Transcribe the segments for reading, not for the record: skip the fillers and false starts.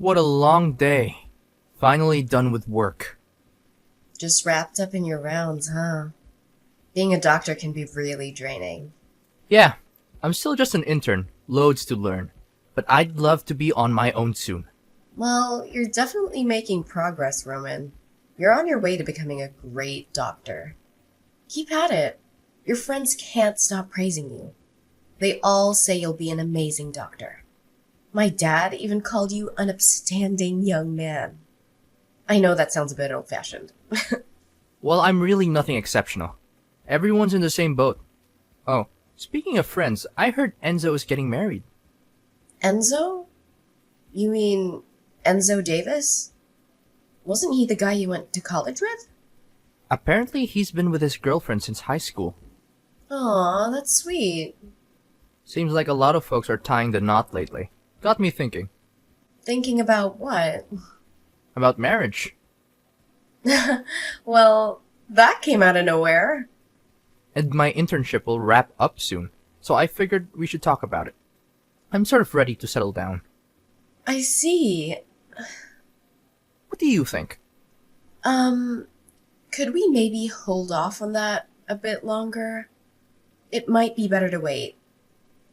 What a long day. Finally done with work. Just wrapped up in your rounds, huh? Being a doctor can be really draining. Yeah, I'm still just an intern, loads to learn. But I'd love to be on my own soon. Well, you're definitely making progress, Roman. You're on your way to becoming a great doctor. Keep at it. Your friends can't stop praising you. They all say you'll be an amazing doctor. My dad even called you an upstanding young man. I know that sounds a bit old-fashioned. Well, I'm really nothing exceptional. Everyone's in the same boat. Oh, speaking of friends, I heard Enzo is getting married. Enzo? You mean Enzo Davis? Wasn't he the guy you went to college with? Apparently he's been with his girlfriend since high school. Aw, that's sweet. Seems like a lot of folks are tying the knot lately. Got me thinking. Thinking about what? About marriage. Well, that came out of nowhere. And my internship will wrap up soon, so I figured we should talk about it. I'm sort of ready to settle down. I see. What do you think? Could we maybe hold off on that a bit longer? It might be better to wait.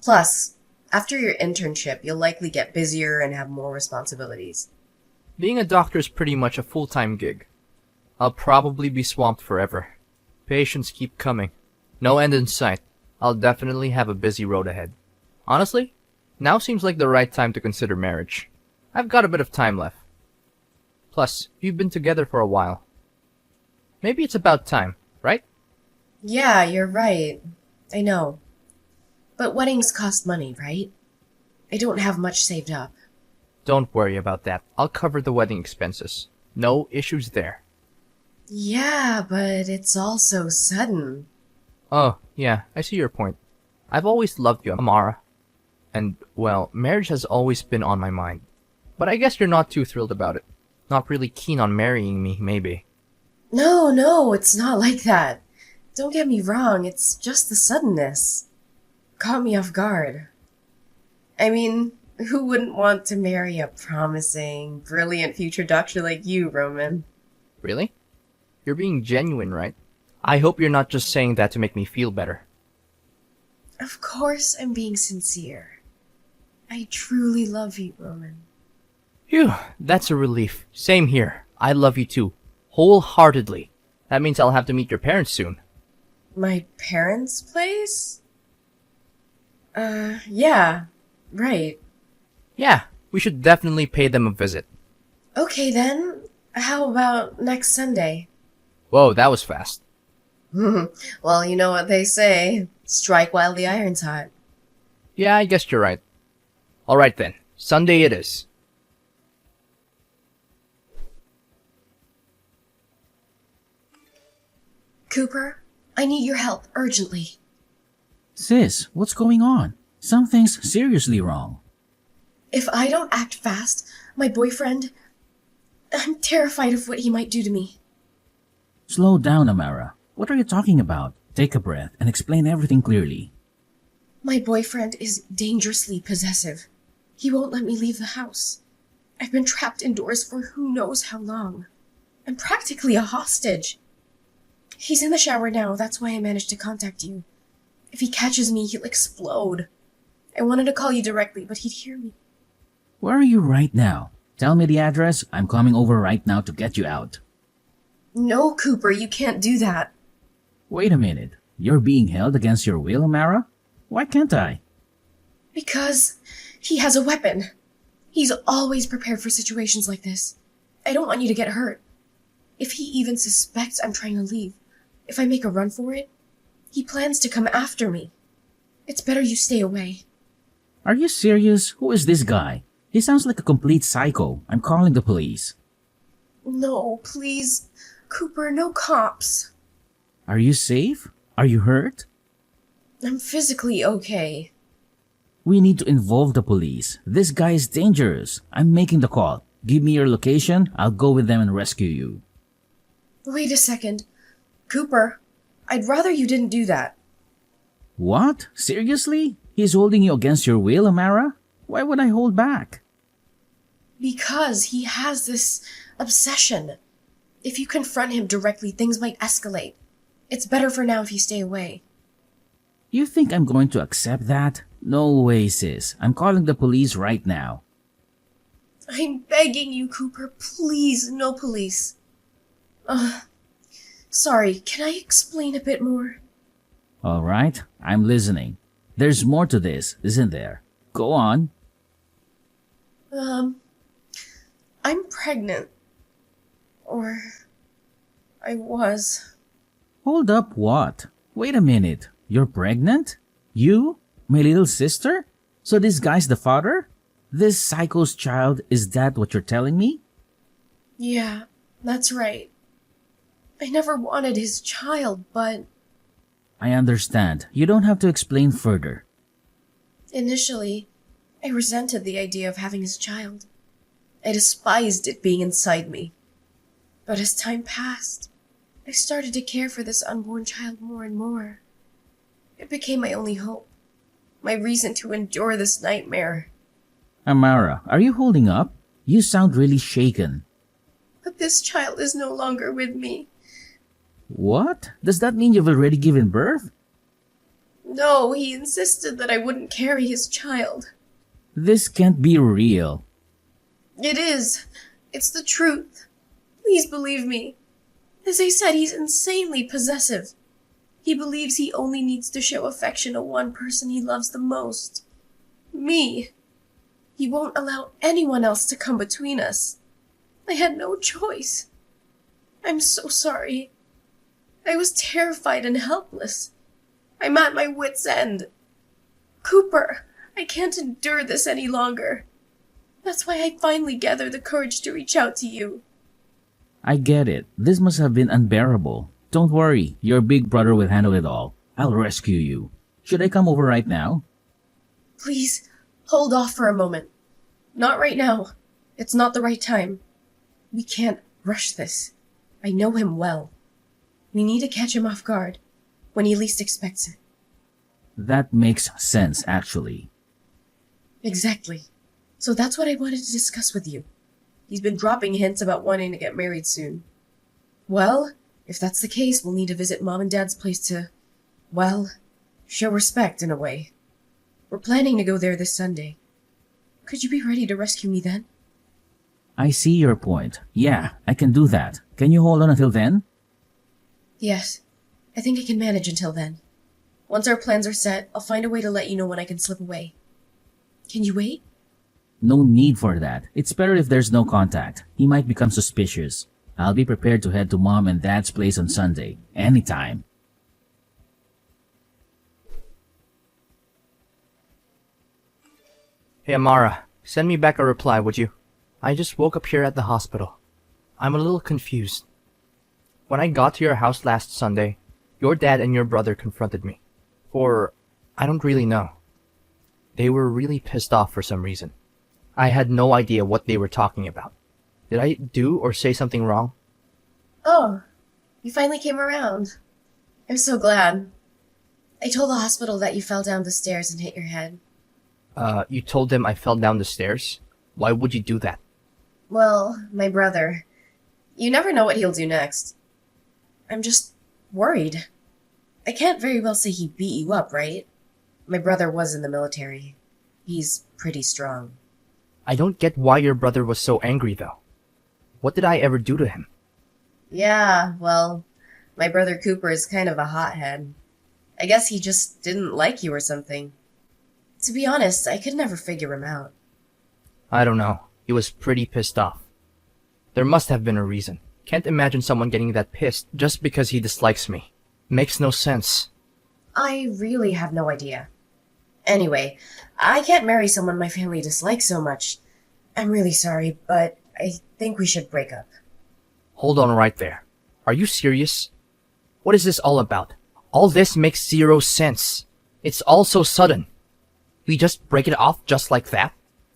Plus, after your internship, you'll likely get busier and have more responsibilities. Being a doctor is pretty much a full-time gig. I'll probably be swamped forever. Patients keep coming. No end in sight. I'll definitely have a busy road ahead. Honestly, now seems like the right time to consider marriage. I've got a bit of time left. Plus, we've been together for a while. Maybe it's about time, right? Yeah, you're right. I know. But weddings cost money, right? I don't have much saved up. Don't worry about that. I'll cover the wedding expenses. No issues there. Yeah, but it's all so sudden. Oh, yeah, I see your point. I've always loved you, Amara. And, well, marriage has always been on my mind. But I guess you're not too thrilled about it. Not really keen on marrying me, maybe. No, it's not like that. Don't get me wrong, it's just the suddenness. Caught me off guard. I mean, who wouldn't want to marry a promising, brilliant future doctor like you, Roman? Really? You're being genuine, right? I hope you're not just saying that to make me feel better. Of course I'm being sincere. I truly love you, Roman. Phew, that's a relief. Same here. I love you too. Wholeheartedly. That means I'll have to meet your parents soon. My parents' place? Yeah, right. Yeah, we should definitely pay them a visit. Okay then, how about next Sunday? Whoa, that was fast. Well, you know what they say. Strike while the iron's hot. Yeah, I guess you're right. Alright then, Sunday it is. Cooper, I need your help urgently. Sis, what's going on? Something's seriously wrong. If I don't act fast, my boyfriend... I'm terrified of what he might do to me. Slow down, Amara. What are you talking about? Take a breath and explain everything clearly. My boyfriend is dangerously possessive. He won't let me leave the house. I've been trapped indoors for who knows how long. I'm practically a hostage. He's in the shower now, that's why I managed to contact you. If he catches me, he'll explode. I wanted to call you directly, but he'd hear me. Where are you right now? Tell me the address. I'm coming over right now to get you out. No, Cooper, you can't do that. Wait a minute. You're being held against your will, Amara? Why can't I? Because he has a weapon. He's always prepared for situations like this. I don't want you to get hurt. If he even suspects I'm trying to leave, if I make a run for it, he plans to come after me. It's better you stay away. Are you serious? Who is this guy? He sounds like a complete psycho. I'm calling the police. No, please. Cooper, no cops. Are you safe? Are you hurt? I'm physically okay. We need to involve the police. This guy is dangerous. I'm making the call. Give me your location. I'll go with them and rescue you. Wait a second. Cooper, I'd rather you didn't do that. What? Seriously? He's holding you against your will, Amara? Why would I hold back? Because he has this obsession. If you confront him directly, things might escalate. It's better for now if you stay away. You think I'm going to accept that? No way, sis. I'm calling the police right now. I'm begging you, Cooper, please, no police. Sorry, can I explain a bit more? All right, I'm listening. There's more to this, isn't there? Go on. I'm pregnant. Or I was. Hold up, what? Wait a minute. You're pregnant? You? My little sister? So this guy's the father? This psycho's child, is that what you're telling me? Yeah, that's right. I never wanted his child, but I understand. You don't have to explain further. initially, I resented the idea of having his child. I despised it being inside me. But as time passed, I started to care for this unborn child more and more. It became my only hope, my reason to endure this nightmare. Amara, are you holding up? You sound really shaken. But this child is no longer with me. What? Does that mean you've already given birth? No, he insisted that I wouldn't carry his child. This can't be real. It is. It's the truth. Please believe me. As I said, he's insanely possessive. He believes he only needs to show affection to one person he loves the most. Me. He won't allow anyone else to come between us. I had no choice. I'm so sorry. I was terrified and helpless. I'm at my wit's end. Cooper, I can't endure this any longer. That's why I finally gathered the courage to reach out to you. I get it. This must have been unbearable. Don't worry, your big brother will handle it all. I'll rescue you. Should I come over right now? Please, hold off for a moment. Not right now. It's not the right time. We can't rush this. I know him well. We need to catch him off guard, when he least expects it. That makes sense, actually. Exactly. So that's what I wanted to discuss with you. He's been dropping hints about wanting to get married soon. Well, if that's the case, we'll need to visit Mom and Dad's place to, well, show respect in a way. We're planning to go there this Sunday. Could you be ready to rescue me then? I see your point. Yeah, I can do that. Can you hold on until then? Yes. I think I can manage until then. Once our plans are set, I'll find a way to let you know when I can slip away. Can you wait? No need for that. It's better if there's no contact. He might become suspicious. I'll be prepared to head to Mom and Dad's place on Sunday. Anytime. Hey Amara, send me back a reply, would you? I just woke up here at the hospital. I'm a little confused. When I got to your house last Sunday, your dad and your brother confronted me. Or, I don't really know. They were really pissed off for some reason. I had no idea what they were talking about. Did I do or say something wrong? Oh, you finally came around. I'm so glad. I told the hospital that you fell down the stairs and hit your head. You told them I fell down the stairs? Why would you do that? Well, my brother. You never know what he'll do next. I'm just worried. I can't very well say he beat you up, right? My brother was in the military. He's pretty strong. I don't get why your brother was so angry, though. What did I ever do to him? Yeah, well, my brother Cooper is kind of a hothead. I guess he just didn't like you or something. To be honest, I could never figure him out. I don't know. He was pretty pissed off. There must have been a reason. Can't imagine someone getting that pissed just because he dislikes me. Makes no sense. I really have no idea. Anyway, I can't marry someone my family dislikes so much. I'm really sorry, but I think we should break up. Hold on right there. Are you serious? What is this all about? All this makes zero sense. It's all so sudden. We just break it off just like that?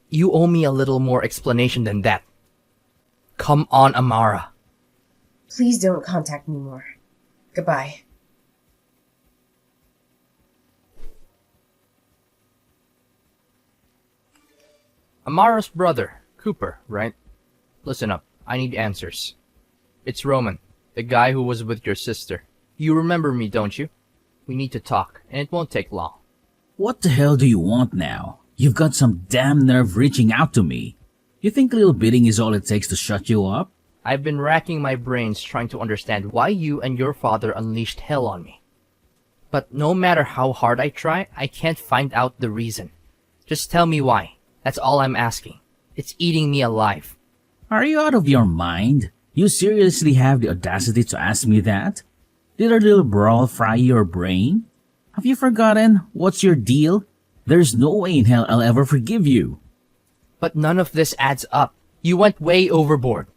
You owe me a little more explanation than that. Come on, Amara. Please don't contact me more. Goodbye. Amara's brother, Cooper, right? Listen up. I need answers. It's Roman, the guy who was with your sister. You remember me, don't you? We need to talk, and it won't take long. What the hell do you want now? You've got some damn nerve reaching out to me. You think little bidding is all it takes to shut you up? I've been racking my brains trying to understand why you and your father unleashed hell on me. But no matter how hard I try, I can't find out the reason. Just tell me why. That's all I'm asking. It's eating me alive. Are you out of your mind? You seriously have the audacity to ask me that? Did our little brawl fry your brain? Have you forgotten what's your deal? There's no way in hell I'll ever forgive you. But none of this adds up. You went way overboard.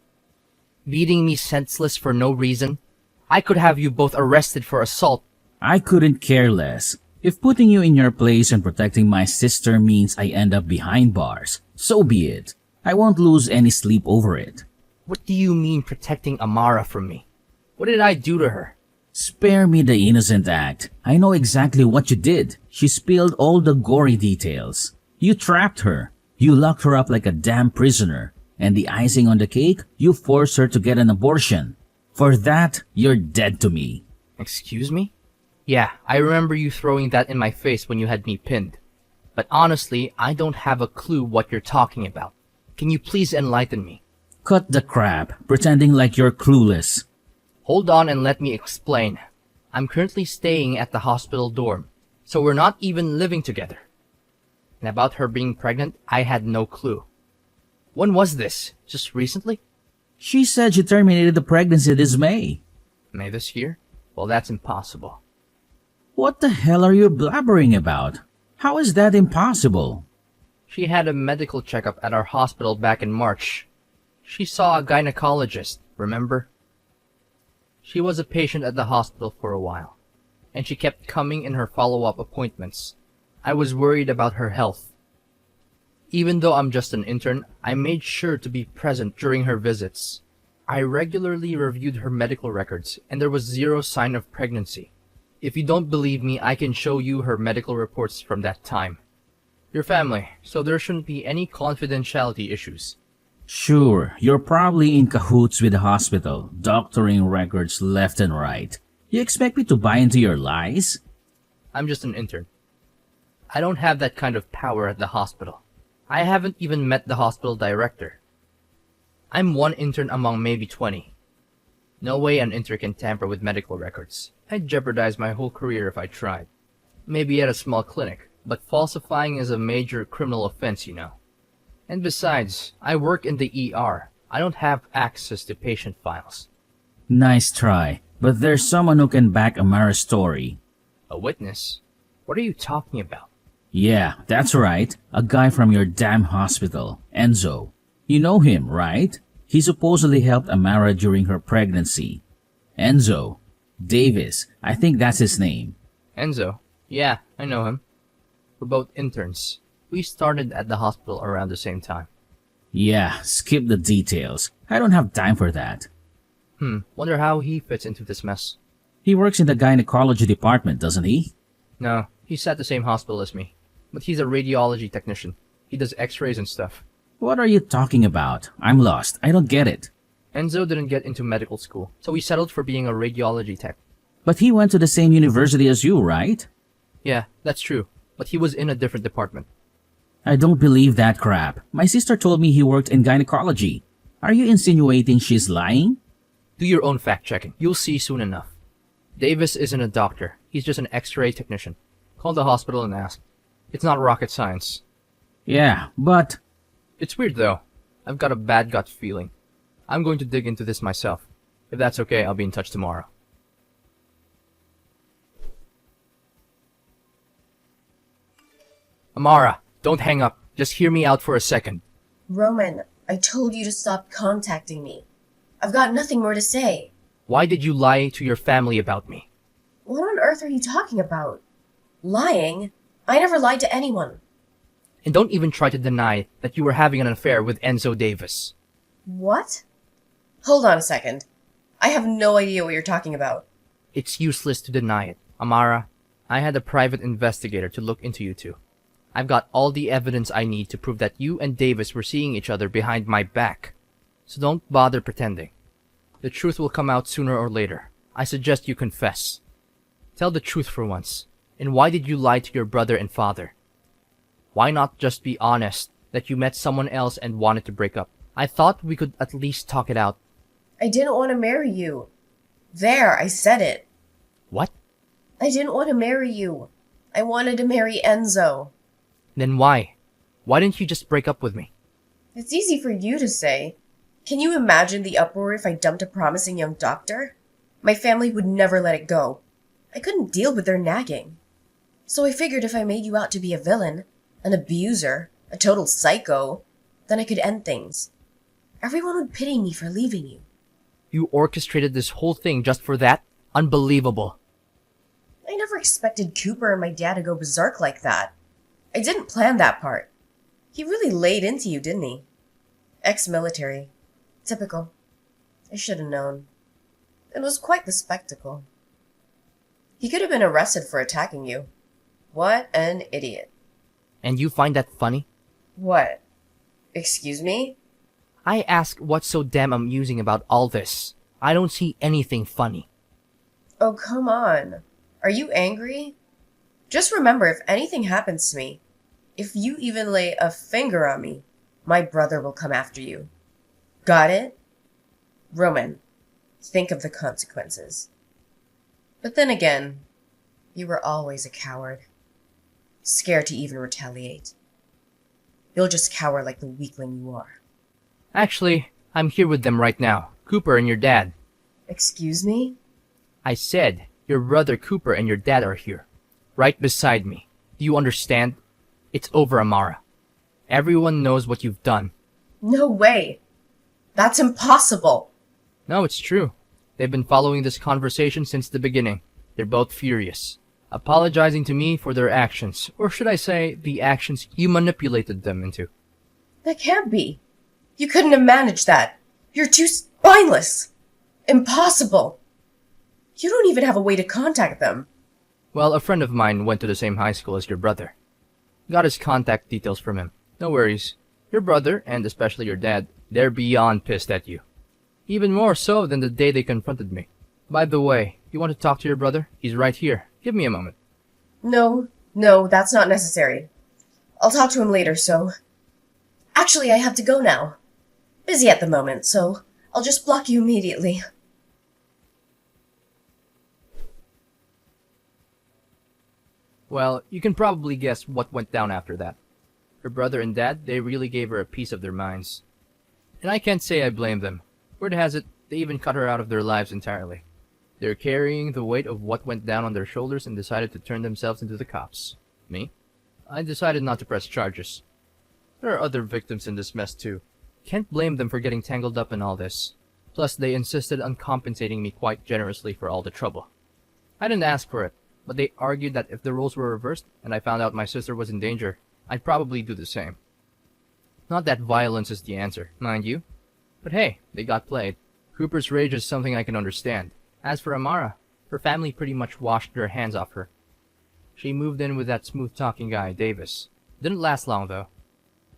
Beating me senseless for no reason. I could have you both arrested for assault. I couldn't care less. If putting you in your place and protecting my sister means I end up behind bars, so be it. I won't lose any sleep over it. What do you mean protecting Amara from me? What did I do to her? Spare me the innocent act. I know exactly what you did. She spilled all the gory details. You trapped her. You locked her up like a damn prisoner. And the icing on the cake, you forced her to get an abortion. For that, you're dead to me. Excuse me? Yeah, I remember you throwing that in my face when you had me pinned. But honestly, I don't have a clue what you're talking about. Can you please enlighten me? Cut the crap, pretending like you're clueless. Hold on and let me explain. I'm currently staying at the hospital dorm, so we're not even living together. And about her being pregnant, I had no clue. When was this? Just recently? She said she terminated the pregnancy this May. May this year? Well, that's impossible. What the hell are you blabbering about? How is that impossible? She had a medical checkup at our hospital back in March. She saw a gynecologist, remember? She was a patient at the hospital for a while, and she kept coming in her follow-up appointments. I was worried about her health. Even though I'm just an intern, I made sure to be present during her visits. I regularly reviewed her medical records, and there was zero sign of pregnancy. If you don't believe me, I can show you her medical reports from that time. Your family, so there shouldn't be any confidentiality issues. Sure, you're probably in cahoots with the hospital, doctoring records left and right. You expect me to buy into your lies? I'm just an intern. I don't have that kind of power at the hospital. I haven't even met the hospital director. I'm one intern among maybe 20. No way an intern can tamper with medical records. I'd jeopardize my whole career if I tried. Maybe at a small clinic, but falsifying is a major criminal offense, you know. And besides, I work in the ER. I don't have access to patient files. Nice try, but there's someone who can back Amara's story. A witness? What are you talking about? Yeah, that's right. A guy from your damn hospital, Enzo. You know him, right? He supposedly helped Amara during her pregnancy. Enzo. Davis. I think that's his name. Enzo? Yeah, I know him. We're both interns. We started at the hospital around the same time. Yeah, skip the details. I don't have time for that. Wonder how he fits into this mess. He works in the gynecology department, doesn't he? No, he's at the same hospital as me. But he's a radiology technician. He does x-rays and stuff. What are you talking about? I'm lost. I don't get it. Enzo didn't get into medical school, so he settled for being a radiology tech. But he went to the same university as you, right? Yeah, that's true. But he was in a different department. I don't believe that crap. My sister told me he worked in gynecology. Are you insinuating she's lying? Do your own fact-checking. You'll see soon enough. Davis isn't a doctor. He's just an x-ray technician. Call the hospital and ask. It's not rocket science. Yeah, but... It's weird, though. I've got a bad gut feeling. I'm going to dig into this myself. If that's okay, I'll be in touch tomorrow. Amara, don't hang up. Just hear me out for a second. Roman, I told you to stop contacting me. I've got nothing more to say. Why did you lie to your family about me? What on earth are you talking about? Lying? I never lied to anyone. And don't even try to deny that you were having an affair with Enzo Davis. What? Hold on a second. I have no idea what you're talking about. It's useless to deny it. Amara, I had a private investigator to look into you two. I've got all the evidence I need to prove that you and Davis were seeing each other behind my back. So don't bother pretending. The truth will come out sooner or later. I suggest you confess. Tell the truth for once. And why did you lie to your brother and father? Why not just be honest that you met someone else and wanted to break up? I thought we could at least talk it out. I didn't want to marry you. There, I said it. What? I didn't want to marry you. I wanted to marry Enzo. Then why? Why didn't you just break up with me? It's easy for you to say. Can you imagine the uproar if I dumped a promising young doctor? My family would never let it go. I couldn't deal with their nagging. So I figured if I made you out to be a villain, an abuser, a total psycho, then I could end things. Everyone would pity me for leaving you. You orchestrated this whole thing just for that? Unbelievable. I never expected Cooper and my dad to go berserk like that. I didn't plan that part. He really laid into you, didn't he? Ex-military. Typical. I should have known. It was quite the spectacle. He could have been arrested for attacking you. What an idiot. And you find that funny? What? Excuse me? I ask what's so damn amusing about all this. I don't see anything funny. Oh, come on. Are you angry? Just remember, if anything happens to me, if you even lay a finger on me, my brother will come after you. Got it? Roman, think of the consequences. But then again, you were always a coward. Scared to even retaliate. You'll just cower like the weakling you are. Actually, I'm here with them right now. Cooper and your dad. Excuse me? I said your brother Cooper and your dad are here. Right beside me. Do you understand? It's over, Amara. Everyone knows what you've done. No way. That's impossible. No, it's true. They've been following this conversation since the beginning. They're both furious. Apologizing to me for their actions. Or should I say, the actions you manipulated them into. That can't be. You couldn't have managed that. You're too spineless. Impossible. You don't even have a way to contact them. Well, a friend of mine went to the same high school as your brother. Got his contact details from him. No worries. Your brother, and especially your dad, they're beyond pissed at you. Even more so than the day they confronted me. By the way, you want to talk to your brother? He's right here. Give me a moment. No, that's not necessary. I'll talk to him later, so... Actually, I have to go now. Busy at the moment, so I'll just block you immediately. Well, you can probably guess what went down after that. Her brother and dad, they really gave her a piece of their minds. And I can't say I blame them. Word has it, they even cut her out of their lives entirely. They're carrying the weight of what went down on their shoulders and decided to turn themselves into the cops. Me? I decided not to press charges. There are other victims in this mess too. Can't blame them for getting tangled up in all this. Plus, they insisted on compensating me quite generously for all the trouble. I didn't ask for it, but they argued that if the roles were reversed and I found out my sister was in danger, I'd probably do the same. Not that violence is the answer, mind you. But hey, they got played. Cooper's rage is something I can understand. As for Amara, her family pretty much washed their hands off her. She moved in with that smooth-talking guy, Davis. Didn't last long, though.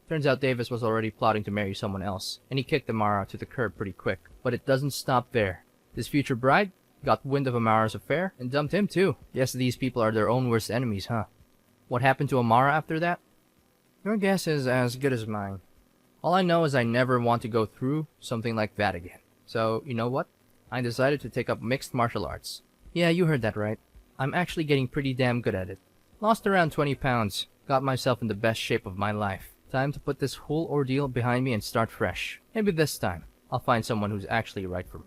Turns out Davis was already plotting to marry someone else, and he kicked Amara to the curb pretty quick. But it doesn't stop there. His future bride got wind of Amara's affair and dumped him too. Guess these people are their own worst enemies, huh? What happened to Amara after that? Your guess is as good as mine. All I know is I never want to go through something like that again. So, you know what? I decided to take up mixed martial arts. Yeah, you heard that right. I'm actually getting pretty damn good at it. Lost around 20 pounds. Got myself in the best shape of my life. Time to put this whole ordeal behind me and start fresh. Maybe this time, I'll find someone who's actually right for me.